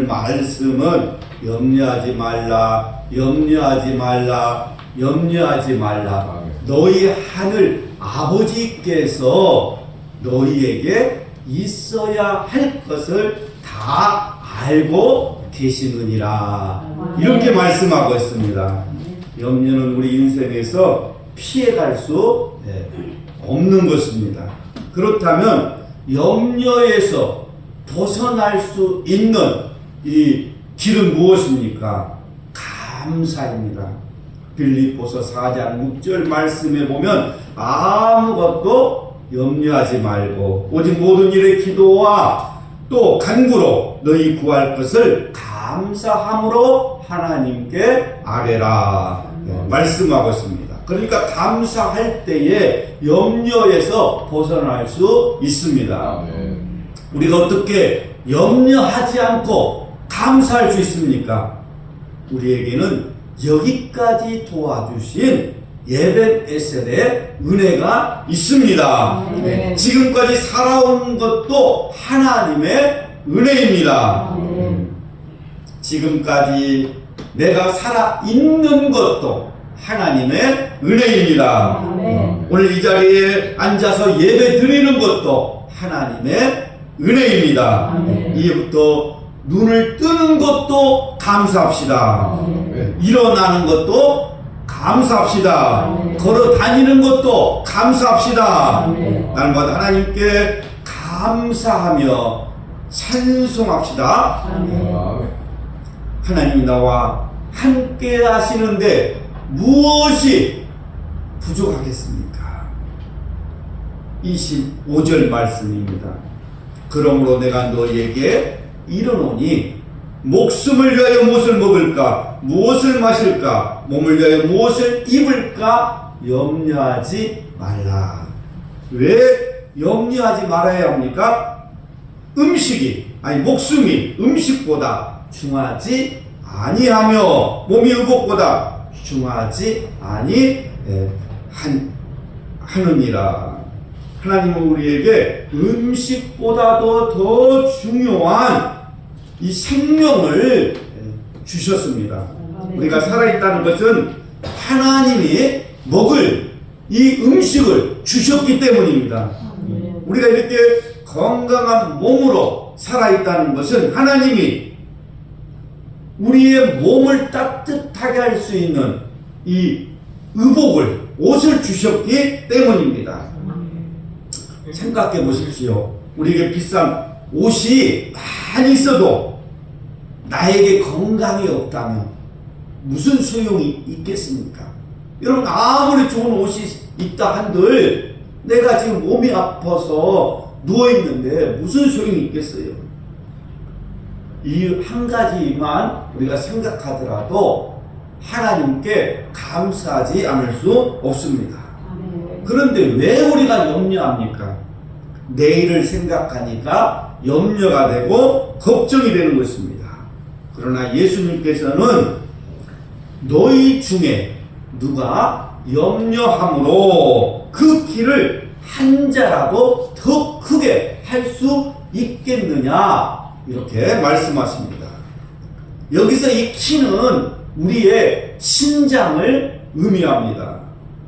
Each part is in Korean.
오늘 말씀은 염려하지 말라, 염려하지 말라, 염려하지 말라. 너희 하늘 아버지께서 너희에게 있어야 할 것을 다 알고 계시느니라. 이렇게 말씀하고 있습니다. 염려는 우리 인생에서 피해갈 수 없는 것입니다. 그렇다면 염려에서 벗어날 수 있는 이 길은 무엇입니까? 감사입니다. 빌립보서 4장 6절 말씀에 보면 아무것도 염려하지 말고 오직 모든 일에 기도와 또 간구로 너희 구할 것을 감사함으로 하나님께 아뢰라. 말씀하고 있습니다. 그러니까 감사할 때에 염려에서 벗어날 수 있습니다. 우리가 어떻게 염려하지 않고 감사할 수 있습니까? 우리에게는 여기까지 도와주신 예벤에셀의 은혜가 있습니다. 지금까지 살아온 것도 하나님의 은혜입니다. 지금까지 내가 살아있는 것도 하나님의 은혜입니다. 오늘 이 자리에 앉아서 예배 드리는 것도 하나님의 은혜입니다. 이제부터 눈을 뜨는 것도 감사합시다. 일어나는 것도 감사합시다. 걸어 다니는 것도 감사합시다. 날마다 하나님께 감사하며 찬송합시다. 하나님이 나와 함께 하시는데 무엇이 부족하겠습니까? 25절 말씀입니다. 그러므로 내가 너희에게 이르노니 목숨을 위하여 무엇을 먹을까, 무엇을 마실까, 몸을 위하여 무엇을 입을까 염려하지 말라. 왜 염려하지 말아야 합니까? 목숨이 음식보다 중하지 아니하며 몸이 의복보다 중하지 아니하느니라. 하나님은 우리에게 음식보다도 더 중요한 이 생명을 주셨습니다. 우리가 살아있다는 것은 하나님이 먹을 이 음식을 주셨기 때문입니다. 우리가 이렇게 건강한 몸으로 살아있다는 것은 하나님이 우리의 몸을 따뜻하게 할 수 있는 이 의복을, 옷을 주셨기 때문입니다. 생각해 보십시오. 우리에게 비싼 옷이 많이 있어도 나에게 건강이 없다면 무슨 소용이 있겠습니까? 여러분, 아무리 좋은 옷이 있다 한들 내가 지금 몸이 아파서 누워있는데 무슨 소용이 있겠어요? 이 한 가지만 우리가 생각하더라도 하나님께 감사하지 않을 수 없습니다. 그런데 왜 우리가 염려합니까? 내일을 생각하니까 염려가 되고 걱정이 되는 것입니다. 그러나 예수님께서는 너희 중에 누가 염려함으로 그 길을 한 자라도 더 크게 할 수 있겠느냐, 이렇게 말씀하십니다. 여기서 이 키는 우리의 신장을 의미합니다.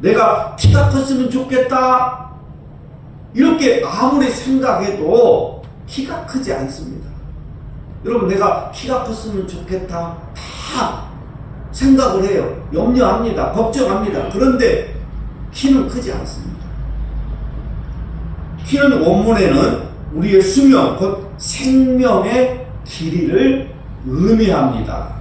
내가 키가 컸으면 좋겠다, 이렇게 아무리 생각해도 키가 크지 않습니다. 여러분, 내가 키가 컸으면 좋겠다 다 생각을 해요. 염려합니다. 걱정합니다. 그런데 키는 크지 않습니다. 키는 원문에는 우리의 수명, 곧 생명의 길이를 의미합니다.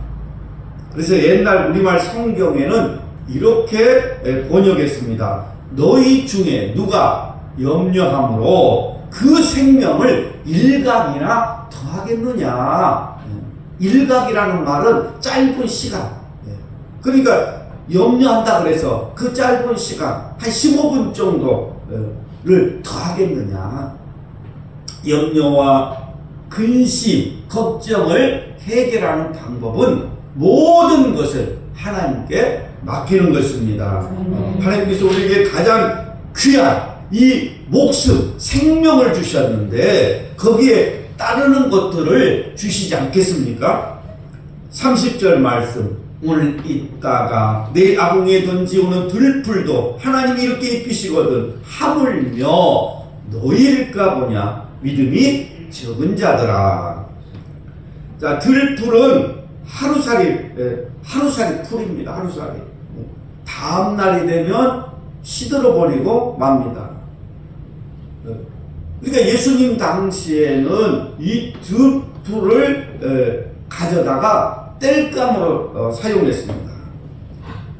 그래서 옛날 우리말 성경에는 이렇게 번역했습니다. 너희 중에 누가 염려함으로 그 생명을 일각이나 더하겠느냐. 일각이라는 말은 짧은 시간. 그러니까 염려한다 그래서 그 짧은 시간, 한 15분 정도를 더하겠느냐. 염려와 근심, 걱정을 해결하는 방법은 모든 것을 하나님께 맡기는 것입니다. 하나님께서 우리에게 가장 귀한 이 목숨, 생명을 주셨는데 거기에 따르는 것들을 주시지 않겠습니까? 30절 말씀, 오늘 있다가 내일 아궁이에 던지오는 들풀도 하나님이 이렇게 입히시거든 하물며 너희일까 보냐 믿음이 적은 자들아. 자, 들풀은 하루살이 풀입니다. 하루살이. 다음 날이 되면 시들어버리고 맙니다. 그러니까 예수님 당시에는 이 들풀을 가져다가 땔감으로 사용했습니다.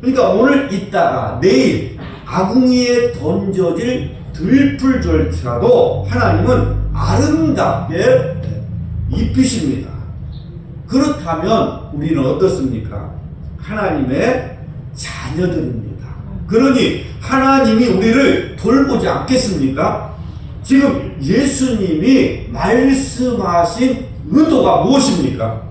그러니까 오늘 있다가 내일 아궁이에 던져질 들풀조차도 하나님은 아름답게 입히십니다. 그렇다면 우리는 어떻습니까? 하나님의 자녀들입니다. 그러니 하나님이 우리를 돌보지 않겠습니까? 지금 예수님이 말씀하신 의도가 무엇입니까?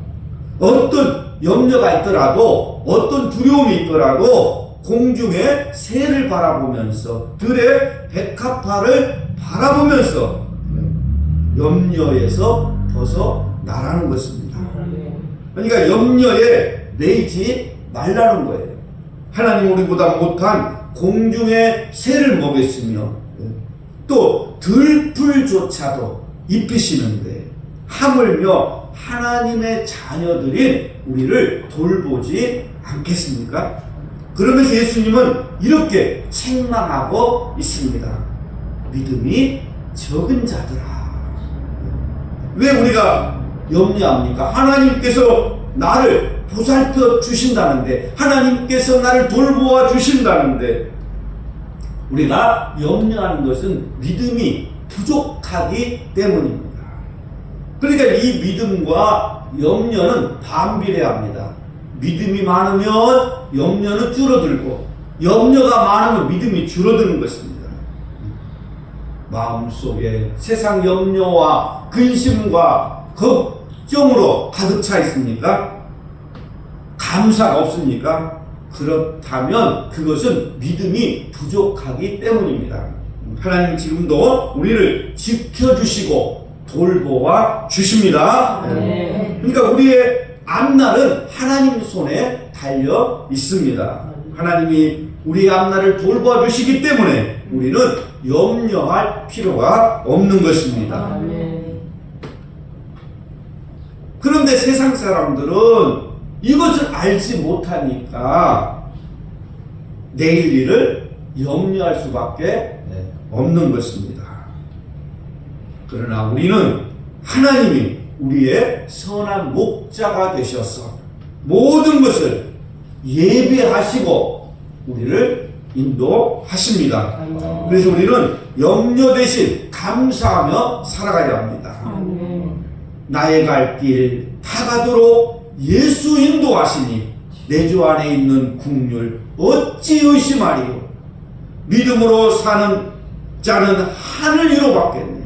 어떤 염려가 있더라도, 어떤 두려움이 있더라도 공중에 새를 바라보면서 들의 백합화를 바라보면서 염려에서 벗어나라는 것입니다. 그러니까 염려에 매이지 말라는 거예요. 하나님 우리보다 못한 공중의 새를 먹였으며 또 들풀조차도 입히시는데 하물며 하나님의 자녀들인 우리를 돌보지 않겠습니까? 그러면서 예수님은 이렇게 책망하고 있습니다. 믿음이 적은 자들아. 왜 우리가 염려합니까? 하나님께서 나를 보살펴 주신다는데, 하나님께서 나를 돌보아 주신다는데, 우리가 염려하는 것은 믿음이 부족하기 때문입니다. 그러니까 이 믿음과 염려는 반비례합니다. 믿음이 많으면 염려는 줄어들고, 염려가 많으면 믿음이 줄어드는 것입니다. 마음속에 세상 염려와 근심과 걱정으로 가득 차 있습니까? 감사가 없습니까? 그렇다면 그것은 믿음이 부족하기 때문입니다. 하나님 지금도 우리를 지켜주시고 돌보아 주십니다. 그러니까 우리의 앞날은 하나님 손에 달려 있습니다. 하나님이 우리의 앞날을 돌보아 주시기 때문에 우리는 염려할 필요가 없는 것입니다. 그런데 세상 사람들은 이것을 알지 못하니까 내일 일을 염려할 수밖에 없는 것입니다. 그러나 우리는 하나님이 우리의 선한 목자가 되셔서 모든 것을 예배하시고 우리를 인도하십니다. 그래서 우리는 염려 대신 감사하며 살아가야 합니다. 나의 갈 길 다 가도록 예수 인도하시니 내 주 안에 있는 국률 어찌 의심하리요. 믿음으로 사는 자는 하늘 위로 받겠네.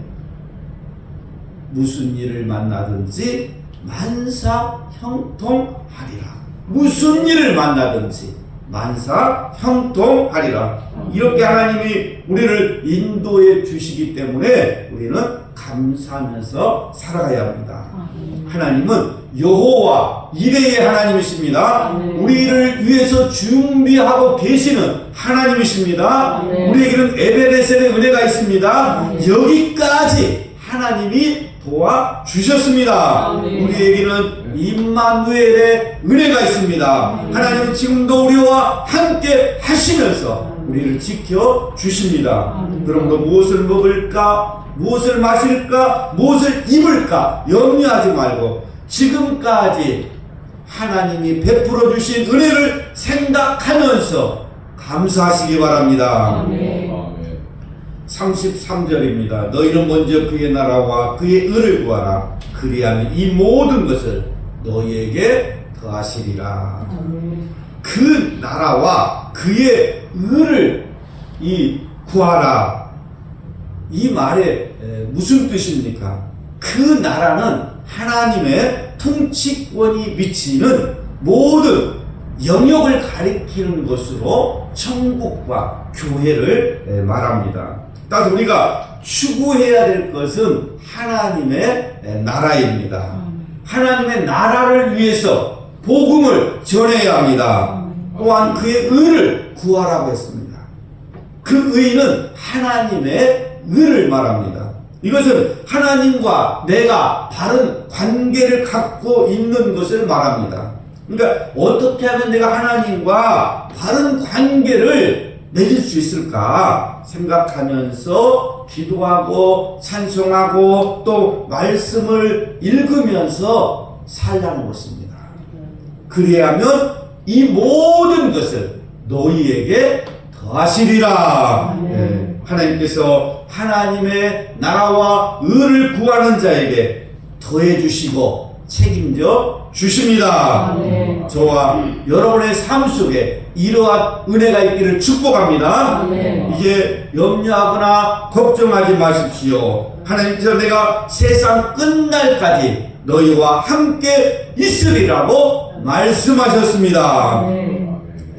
무슨 일을 만나든지 만사 형통하리라. 무슨 일을 만나든지 만사 형통하리라. 이렇게 하나님이 우리를 인도해 주시기 때문에 우리는 감사하면서 살아가야 합니다. 하나님은 여호와 이레의 하나님이십니다. 우리를 위해서 준비하고 계시는 하나님이십니다. 우리에게는 에베레셀의 은혜가 있습니다. 여기까지 하나님이 도와주셨습니다. 우리에게는 임마누엘의 은혜가 있습니다. 하나님은 지금도 우리와 함께 하시면서 우리를 지켜주십니다. 그러므로 무엇을 먹을까, 무엇을 마실까, 무엇을 입을까 염려하지 말고 지금까지 하나님이 베풀어 주신 은혜를 생각하면서 감사하시기 바랍니다. 33절입니다. 너희는 먼저 그의 나라와 그의 의를 구하라. 그리하면 이 모든 것을 너희에게 더하시리라. 그 나라와 그의 의를 구하라. 이 말에 무슨 뜻입니까? 그 나라는 하나님의 통치권이 미치는 모든 영역을 가리키는 것으로 천국과 교회를 말합니다. 따라서 우리가 추구해야 될 것은 하나님의 나라입니다. 하나님의 나라를 위해서 복음을 전해야 합니다. 또한 그의 의를 구하라고 했습니다. 그 의는 하나님의 의를 말합니다. 이것은 하나님과 내가 바른 관계를 갖고 있는 것을 말합니다. 그러니까 어떻게 하면 내가 하나님과 바른 관계를 맺을 수 있을까 생각하면서 기도하고 찬송하고 또 말씀을 읽으면서 살라는 것입니다. 그래야면 이 모든 것을 너희에게 더하시리라. 하나님께서 하나님의 나라와 의를 구하는 자에게 더해 주시고 책임져 주십니다. 저와 여러분의 삶 속에 이러한 은혜가 있기를 축복합니다. 이제 염려하거나 걱정하지 마십시오. 하나님께서 내가 세상 끝날까지 너희와 함께 있으리라고 말씀하셨습니다.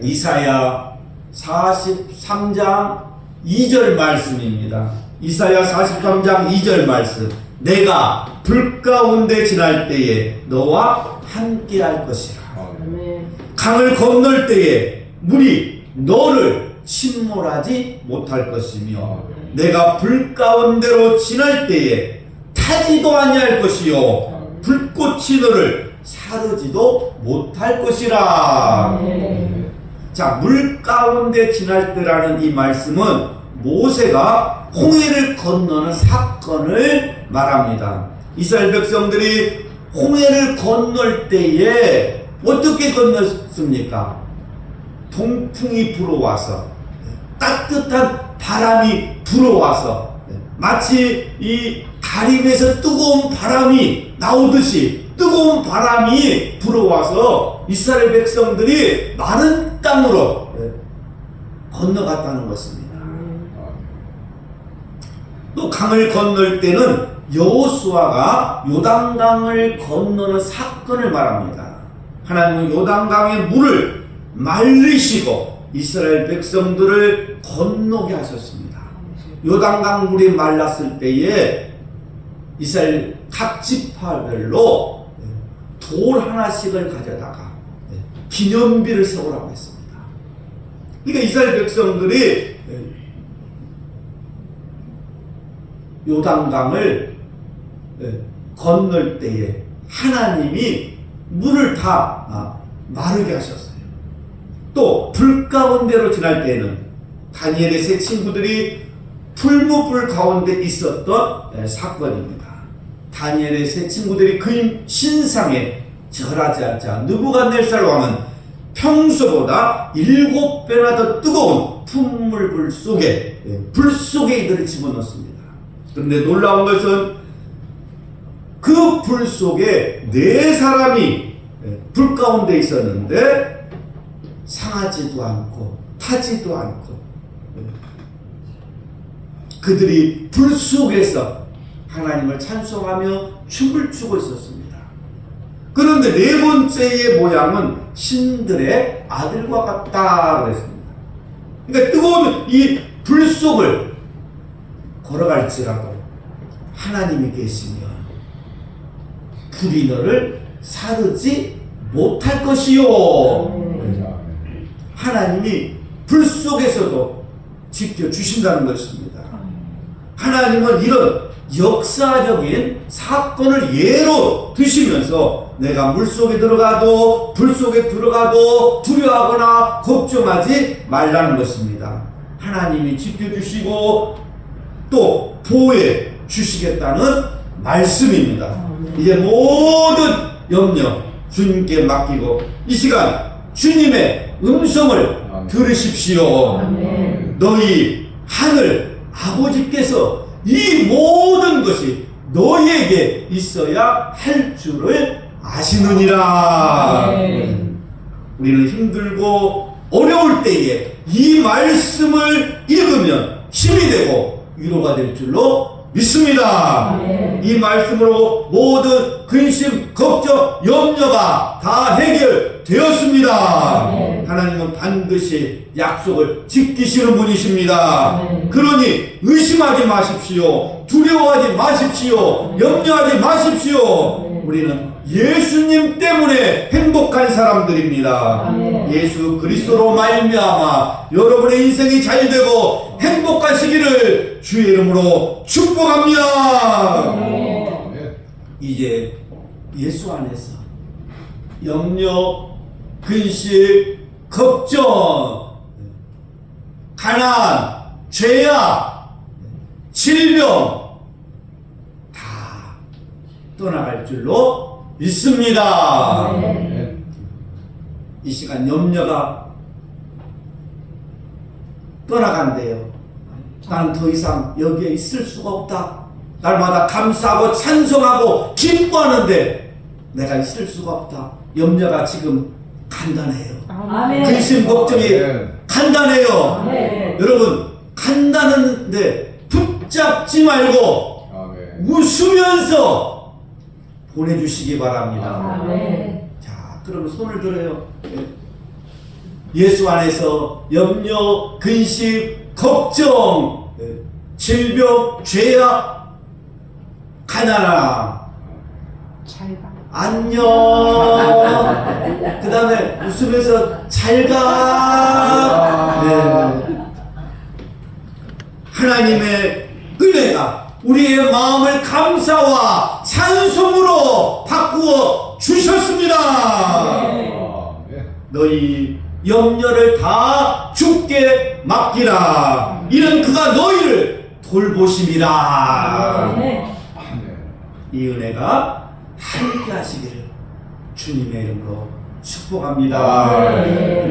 이사야 43장 2절 말씀입니다. 이사야 43장 2절 말씀. 내가 불 가운데 지날 때에 너와 함께 할 것이라. 강을 건널 때에 물이 너를 침몰하지 못할 것이며 내가 불 가운데로 지날 때에 타지도 아니할 것이요 불꽃이 너를 사르지도 못할 것이라. 자, 물 가운데 지날 때라는 이 말씀은 모세가 홍해를 건너는 사건을 말합니다. 이스라엘 백성들이 홍해를 건널 때에 어떻게 건넜습니까? 동풍이 불어와서 따뜻한 바람이 불어와서 마치 이 다림에서 뜨거운 바람이 나오듯이 뜨거운 바람이 불어와서 이스라엘 백성들이 마른 땅으로 건너갔다는 것입니다. 또 강을 건널 때는 여호수아가 요단강을 건너는 사건을 말합니다. 하나님은 요단강의 물을 말리시고 이스라엘 백성들을 건너게 하셨습니다. 요단강 물이 말랐을 때에 이스라엘 각 지파별로 돌 하나씩을 가져다가 기념비를 세우라고 했습니다. 그러니까 이스라엘 백성들이 요단강을 건널 때에 하나님이 물을 다 마르게 하셨어요. 또 불 가운데로 지날 때에는 다니엘의 세 친구들이 풀무불 가운데 있었던 사건입니다. 다니엘의 세 친구들이 그 신상에 절하지 않자 느부갓네살 왕은 평소보다 7배나 더 뜨거운 풀무불 속에 불 속에 이들을 집어넣습니다. 그런데 놀라운 것은 그 불 속에 4사람이 불 가운데 있었는데 상하지도 않고 타지도 않고 그들이 불 속에서 하나님을 찬송하며 춤을 추고 있었습니다. 그런데 4번째의 모양은 신들의 아들과 같다 그랬습니다. 그러니까 뜨거운 이 불 속을 걸어갈지라도 하나님이 계시면 불이 너를 사르지 못할 것이요. 하나님이 불 속에서도 지켜주신다는 것입니다. 하나님은 이런 역사적인 사건을 예로 드시면서 내가 물속에 들어가도 불 속에 들어가도 두려워하거나 걱정하지 말라는 것입니다. 하나님이 지켜주시고 또 보호해 주시겠다는 말씀입니다. 이제 모든 염려 주님께 맡기고 이 시간 주님의 음성을 들으십시오. 너희 하늘 아버지께서 이 모든 것이 너희에게 있어야 할 줄을 아시느니라. 우리는 힘들고 어려울 때에 이 말씀을 읽으면 힘이 되고 위로가 될 줄로 믿습니다. 이 말씀으로 모든 근심, 걱정, 염려가 다 해결되었습니다. 하나님은 반드시 약속을 지키시는 분이십니다. 아멘. 그러니 의심하지 마십시오. 두려워하지 마십시오. 염려하지 마십시오. 아멘. 우리는 예수님 때문에 행복한 사람들입니다. 아멘. 예수 그리스도로 말미암아 여러분의 인생이 잘 되고 행복하시기를 주의 이름으로 축복합니다. 아멘. 이제 예수 안에서 염려, 근심, 걱정, 가난, 죄악, 질병 다 떠나갈 줄로 믿습니다. 아멘. 이 시간 염려가 떠나간대요. 나는 더 이상 여기에 있을 수가 없다. 날마다 감사하고 찬송하고 기뻐하는데 내가 있을 수가 없다. 염려가 지금 간단해요. 아멘. 근심 걱정이 간단해요. 아멘. 여러분 간단한데 붙잡지 말고 웃으면서 보내주시기 바랍니다. 아멘. 자, 그러면 손을 들어요. 예수 안에서 염려, 근심, 걱정, 질병, 죄악, 가난함, 안녕. 그 다음에 웃으면서 잘가. 네. 하나님의 은혜가 우리의 마음을 감사와 찬송으로 바꾸어 주셨습니다. 너희 염려를 다 주께 맡기라. 이는 그가 너희를 돌보심이라. 아멘. 이 은혜가 함께 하시기를 주님의 이름으로 축복합니다. 아멘.